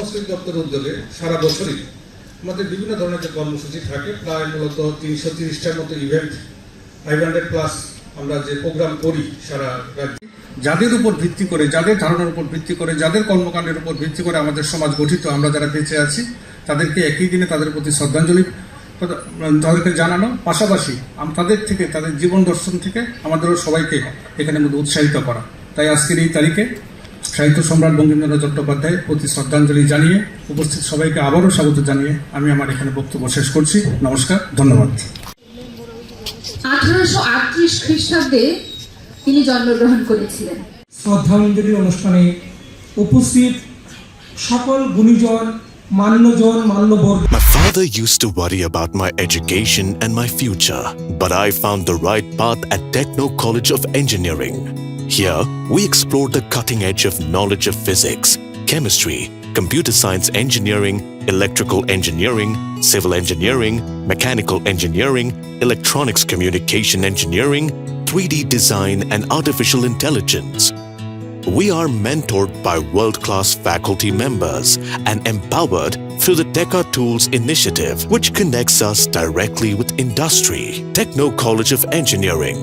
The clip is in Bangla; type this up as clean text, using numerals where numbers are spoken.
সংস্কৃতি দপ্তর উদ্যোগে সারা বছরই আমাদের বিভিন্ন ধরনের যে কর্মসূচি থাকে, প্রায় মূলত 330টার মতো ইভেন্ট, 500+ আমরা যে প্রোগ্রাম করি সারা রাজ্যে। যাদের উপর ভিত্তি করে, যাদের ধারণার উপর ভিত্তি করে, যাদের কর্মকাণ্ডের উপর ভিত্তি করে আমাদের সমাজ গঠিত, আমরা যারা বেঁচে আছি তাদেরকে একই দিনে তাদের প্রতি শ্রদ্ধাঞ্জলি তাদেরকে জানানো, পাশাপাশি তাদের থেকে, তাদের জীবন দর্শন থেকে আমাদেরও সবাইকে এখানে মধ্যে উৎসাহিত করা। তাই আজকের এই তারিখে সাহিত্য সম্রাট বঙ্কিমচন্দ্র চট্টোপাধ্যায়ের প্রতি শ্রদ্ধাঞ্জলি জানিয়ে উপস্থিত সবাইকে আবারও স্বাগত জানিয়ে আমি আমার এখানে বক্তব্য শেষ করছি। নমস্কার, ধন্যবাদ। 1838 খ্রিস্টাব্দে তিনি জন্মগ্রহণ করেছিলেন। শ্রদ্ধাঞ্জলি অনুষ্ঠানে উপস্থিত সকল গুণীজন, মান্যজন, মান্যবর্গ। My father used to worry about my education and my future, but I found the right path at Techno College of Engineering. Here, we explored the cutting edge of knowledge of physics, chemistry, computer science engineering, electrical engineering, civil engineering, mechanical engineering, electronics communication engineering, 3D design and artificial intelligence. We are mentored by world-class faculty members and empowered through the Teka Tools initiative, which connects us directly with industry. Techno College of Engineering,